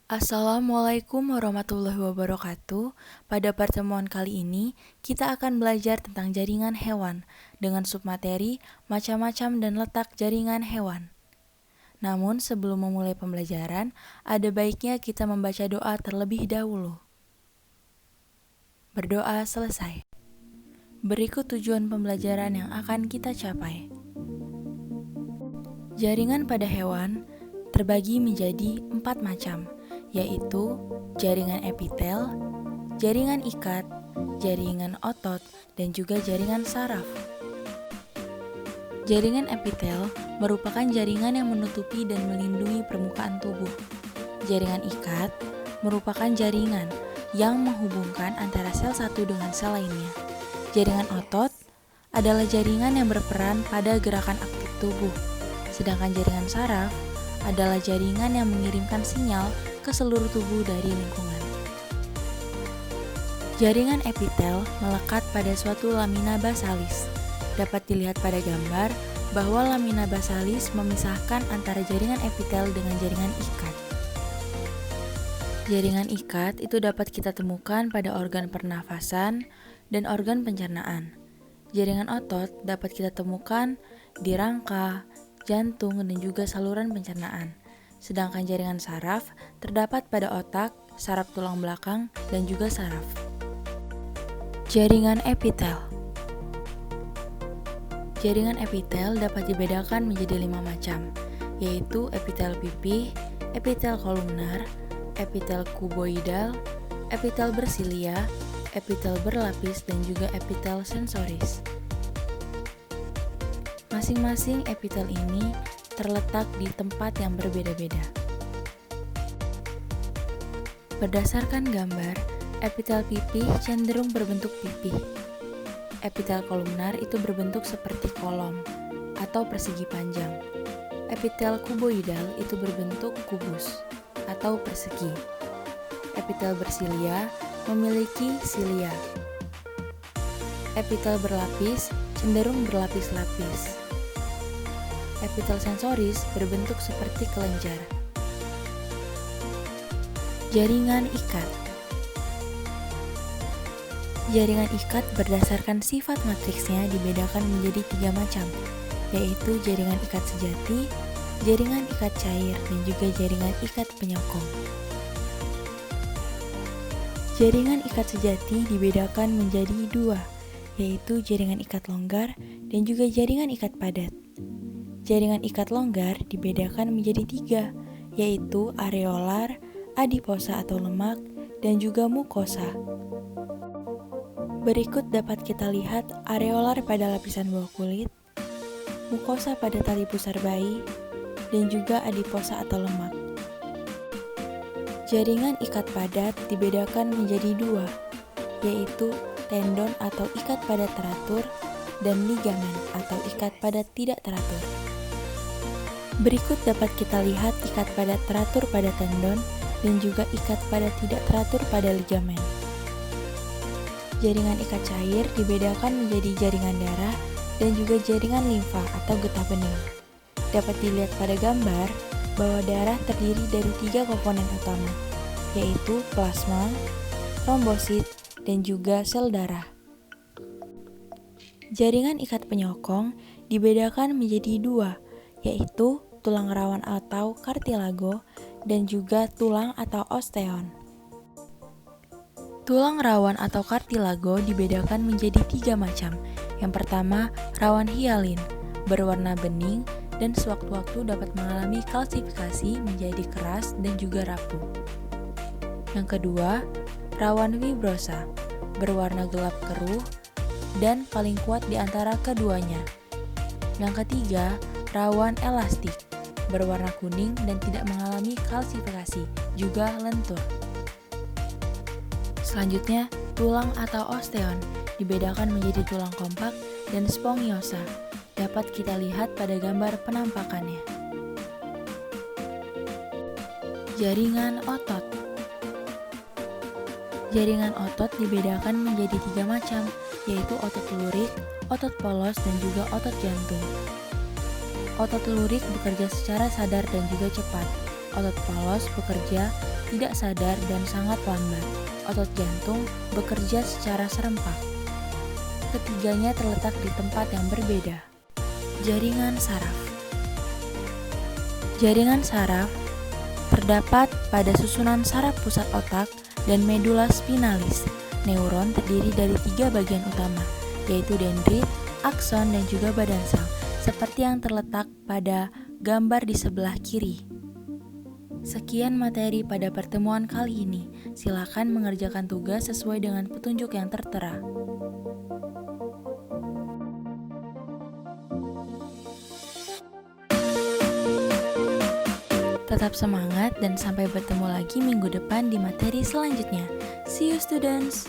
Assalamualaikum warahmatullahi wabarakatuh. Pada pertemuan kali ini, kita akan belajar tentang jaringan hewan dengan submateri macam-macam dan letak jaringan hewan. Namun, sebelum memulai pembelajaran, ada baiknya kita membaca doa terlebih dahulu. Berdoa selesai. Berikut tujuan pembelajaran yang akan kita capai. Jaringan pada hewan terbagi menjadi 4 macam, yaitu jaringan epitel, jaringan ikat, jaringan otot, dan juga jaringan saraf. Jaringan epitel merupakan jaringan yang menutupi dan melindungi permukaan tubuh. Jaringan ikat merupakan jaringan yang menghubungkan antara sel satu dengan sel lainnya. Jaringan otot adalah jaringan yang berperan pada gerakan aktif tubuh. Sedangkan jaringan saraf adalah jaringan yang mengirimkan sinyal ke seluruh tubuh dari lingkungan. Jaringan epitel melekat pada suatu lamina basalis. Dapat dilihat pada gambar bahwa lamina basalis memisahkan antara jaringan epitel dengan jaringan ikat. Jaringan ikat itu dapat kita temukan pada organ pernafasan dan organ pencernaan. Jaringan otot dapat kita temukan di rangka, jantung, dan juga saluran pencernaan. Sedangkan jaringan saraf terdapat pada otak, saraf tulang belakang, dan juga saraf. Jaringan epitel. Jaringan epitel dapat dibedakan menjadi 5 macam, yaitu epitel pipih, epitel kolumnar, epitel kuboidal, epitel bersilia, epitel berlapis, dan juga epitel sensoris. Masing-masing epitel ini terletak di tempat yang berbeda-beda. Berdasarkan gambar, epitel pipih cenderung berbentuk pipih. Epitel kolumnar itu berbentuk seperti kolom atau persegi panjang. Epitel kuboidal itu berbentuk kubus atau persegi. Epitel bersilia memiliki silia. Epitel berlapis cenderung berlapis-lapis. Epitel sensoris berbentuk seperti kelenjar. Jaringan ikat. Jaringan ikat berdasarkan sifat matriksnya dibedakan menjadi 3 macam, yaitu jaringan ikat sejati, jaringan ikat cair, dan juga jaringan ikat penyokong. Jaringan ikat sejati dibedakan menjadi 2, yaitu jaringan ikat longgar dan juga jaringan ikat padat. Jaringan ikat longgar dibedakan menjadi 3, yaitu areolar, adiposa atau lemak, dan juga mukosa. Berikut dapat kita lihat areolar pada lapisan bawah kulit, mukosa pada tali pusar bayi, dan juga adiposa atau lemak. Jaringan ikat padat dibedakan menjadi 2, yaitu tendon atau ikat padat teratur dan ligamen atau ikat padat tidak teratur. Berikut dapat kita lihat ikat padat teratur pada tendon dan juga ikat padat tidak teratur pada ligamen. Jaringan ikat cair dibedakan menjadi jaringan darah dan juga jaringan limfa atau getah bening. Dapat dilihat pada gambar bahwa darah terdiri dari 3 komponen utama, yaitu plasma, trombosit, dan juga sel darah. Jaringan ikat penyokong dibedakan menjadi 2, yaitu tulang rawan atau kartilago dan juga tulang atau osteon. Tulang rawan atau kartilago dibedakan menjadi 3 macam. Yang pertama, rawan hialin, berwarna bening dan sewaktu-waktu dapat mengalami kalsifikasi menjadi keras dan juga rapuh. Yang kedua, rawan fibrosa, berwarna gelap keruh dan paling kuat di antara keduanya. Yang ketiga, rawan elastik, berwarna kuning dan tidak mengalami kalsifikasi, juga lentur. Selanjutnya, tulang atau osteon dibedakan menjadi tulang kompak dan spongiosa. Dapat kita lihat pada gambar penampakannya. Jaringan otot. Jaringan otot dibedakan menjadi 3 macam, yaitu otot lurik, otot polos, dan juga otot jantung. Otot lurik bekerja secara sadar dan juga cepat. Otot polos bekerja tidak sadar dan sangat lambat. Otot jantung bekerja secara serempak. Ketiganya terletak di tempat yang berbeda. Jaringan saraf. Jaringan saraf terdapat pada susunan saraf pusat otak dan medula spinalis. Neuron terdiri dari 3 bagian utama, yaitu dendrit, akson, dan juga badan sel, seperti yang terletak pada gambar di sebelah kiri. Sekian materi pada pertemuan kali ini. Silakan mengerjakan tugas sesuai dengan petunjuk yang tertera. Tetap semangat dan sampai bertemu lagi minggu depan di materi selanjutnya. See you students!